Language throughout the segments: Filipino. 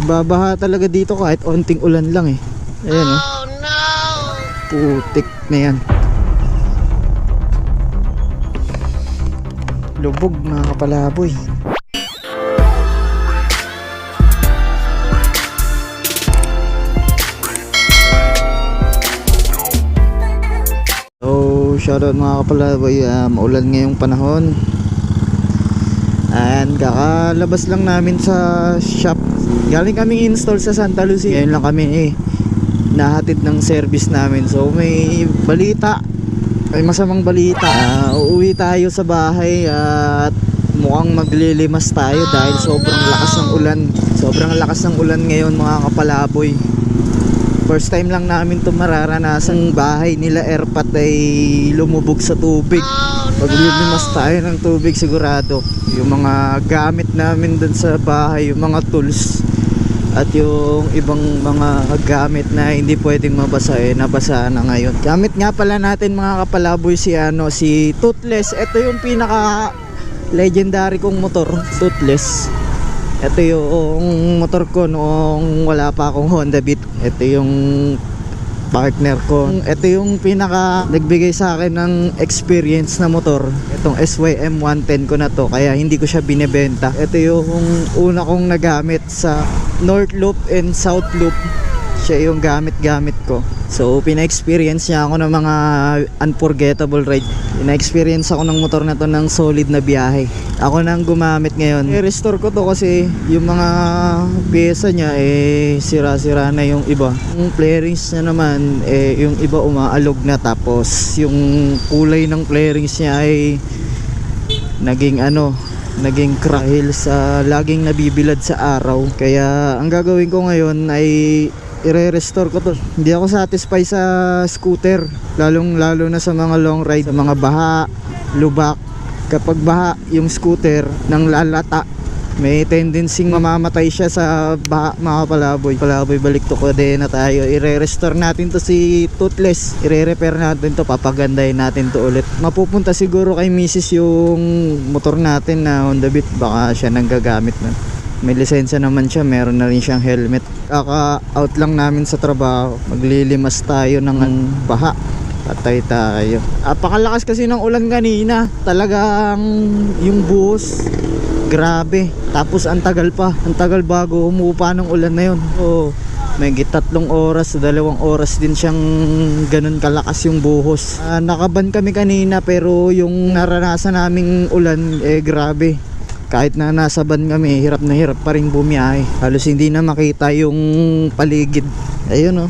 Nagbabaha talaga dito kahit onting ulan lang eh. Ayan oh. Oh no! Putik na yan. Lubog mga kapalaboy. So shoutout mga kapalaboy, maulan ngayong panahon. And kakalabas lang namin sa shop. Galing kaming install sa Santa Lucia. Ngayon lang kami nahatid ng service namin. So may balita, may masamang balita. Uuwi tayo sa bahay at mukhang maglilimas tayo dahil sobrang lakas ng ulan. Sobrang lakas ng ulan ngayon mga kapalaboy. First time lang namin ito mararanasan. Bahay nila Erpat ay lumubog sa tubig. Paglilimas tayo ng tubig sigurado yung mga gamit namin dun sa bahay, yung mga tools at yung ibang mga gamit na hindi pwedeng mabasa nabasa na ngayon. Gamit nga pala natin mga kapalaboy si Toothless. Ito yung pinaka legendary kong motor, Toothless. Ito yung motor ko noong wala pa akong Honda Beat. Ito yung partner ko. Ito yung pinaka nagbigay sa akin ng experience na motor. Itong SYM 110 ko na to, kaya hindi ko siya binebenta. Ito yung una kong nagamit sa North Loop and South Loop. Siya yung gamit ko. So pina-experience niya ako ng mga unforgettable ride. Pina-experience ako ng motor na to ng solid na biyahe. Ako nang gumamit ngayon. I-restore ko to kasi yung mga pyesa niya sira-sira na yung iba. Yung flarings niya naman yung iba umaalog na, tapos yung kulay ng flarings niya ay naging krahil sa laging nabibilad sa araw. Kaya ang gagawin ko ngayon ay i-restore ko to. Hindi ako satisfied sa scooter, lalo na sa mga long ride, sa mga baha, lubak. Kapag baha yung scooter nang lalata, may tendency mamamatay siya sa baha mga palaboy. Balik to Kodena tayo. I-restore natin to si Toothless. I-repair natin to, papagandahin natin to ulit. Mapupunta siguro kay Mrs. yung motor natin na Honda Beat. Baka siya nang gagamit na. May lisensya naman siya, meron na rin siyang helmet. Kaka-out lang namin sa trabaho. Maglilimas tayo ng baha. Patay tayo. Apakalakas kasi ng ulan kanina. Talagang yung buhos, grabe. Tapos ang tagal bago humupa ng ulan na yun. So, may 3 oras, 2 oras din siyang ganun kalakas yung buhos. Nakaban kami kanina pero yung naranasan naming ulan grabe. Kahit na nasa van kami, hirap na hirap pa rin bumiyahe. Halos hindi na makita yung paligid. Ayun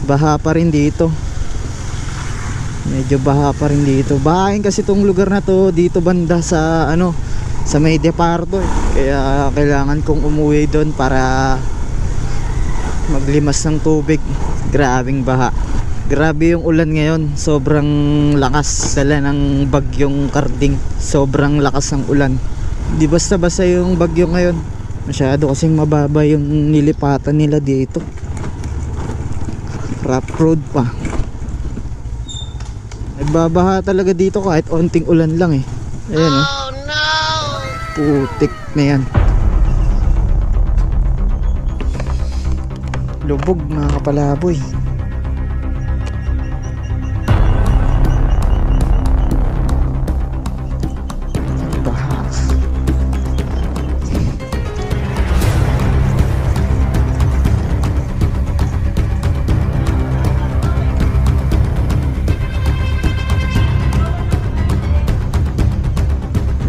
baha pa rin dito. Medyo baha pa rin dito. Bahain kasi itong lugar na to dito banda sa sa may departo. Kaya kailangan kong umuwi doon para maglimas ng tubig. Grabing baha. Grabe yung ulan ngayon. Sobrang lakas. Dala ng bagyong Karding. Sobrang lakas ng ulan. Di basta-basta yung bagyo ngayon. Masyado kasing mababa yung nilipatan nila dito. Rough road pa. Nagbabaha talaga dito kahit onting ulan lang eh. Ayan Oh no! Putik na yan. Lubog mga kapalaboy.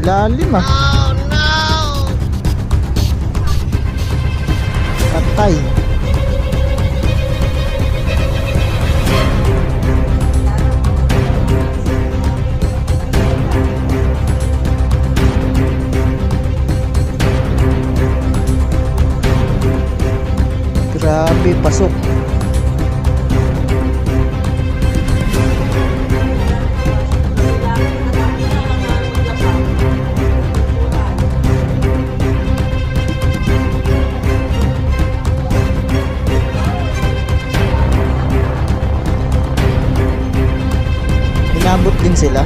Lalim Oh no! Patay. Grabe, pasok. Inabot din sila.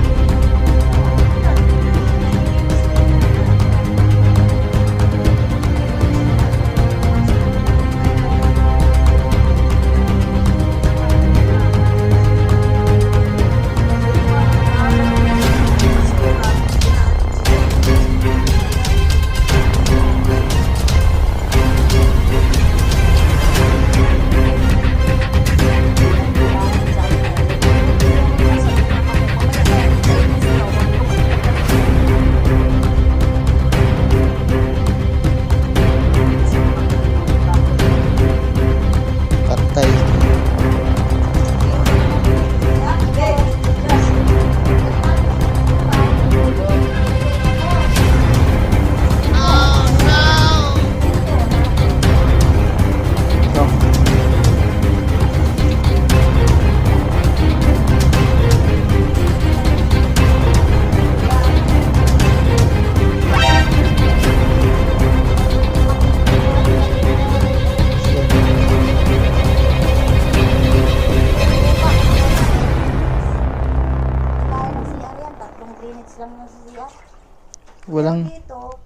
Walang, Dito,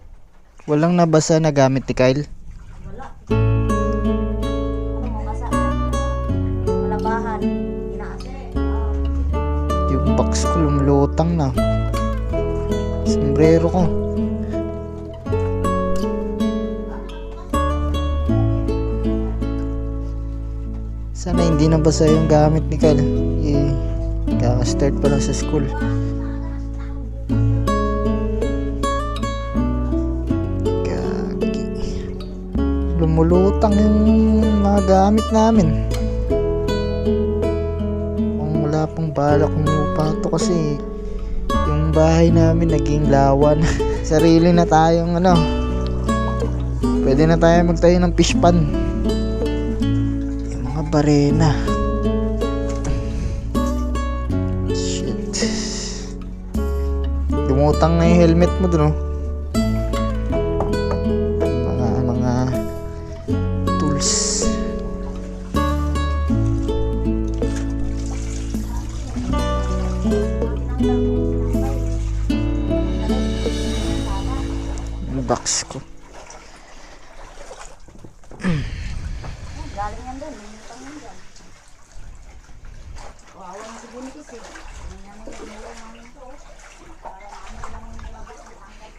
walang nabasa na gamit ni Kyle. wala. Ano mo basa? Malabahan. Inaase. Yung box ko lumulutang na. Sombrero ko. Sana hindi nabasa yung gamit ni Kyle. Eh, kaka-start pa lang sa school. Gagi. Lumulutang yung mga gamit namin. Kung wala pang balak kumupa to kasi yung bahay namin naging lawan. Sarili na tayong ano. Pwede na tayo magtayo ng fish pan. Yung mga barena. Shit. Lumutang na yung helmet mo dun, oh. Mga tools. Yung box ko. Galing yan doon. Minutang yan dyan. Wawa na si Buntis eh. Ganyan na yung ulo namin to. Para namin lang yung malabas ng angkat.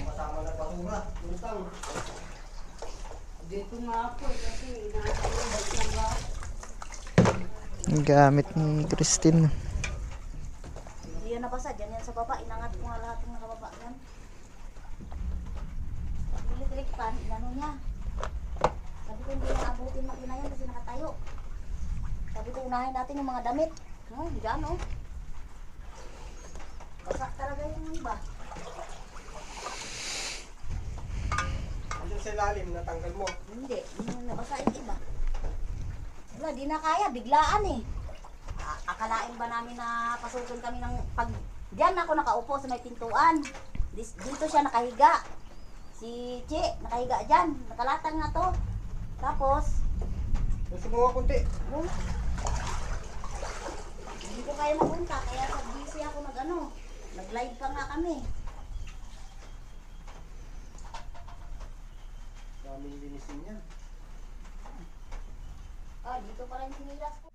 Masama na basura, utang. Dito nga po kasi inaasa yung basura. Yung gamit ni Christine. Hindi yan nabasa. Diyan yan sa baba. Inangat ko nga lahat ng nakababa yan. Electric pan. Inano niya. Sabi ko hindi na abutin makina yan kasi nakatayo. Sabi ko unahin natin yung mga damit. Diyan oh. Basa talaga yung iba. Andiyan sa ilalim, natanggal mo. Hindi nabasa yung iba. Wala, di na kaya. Biglaan eh. Akalain ba namin na pasukin kami ng pag... Diyan ako nakaupo sa may pintuan. Dito siya nakahiga. Si Che, nakahiga dyan. Nakalatang na to. Tapos, Gusto mo nga kunti. hindi ko kaya mapunta. Kaya sa busy ako nag-live pa nga kami. Daming linisin yan. Ah, dito pa rin sinilas ko.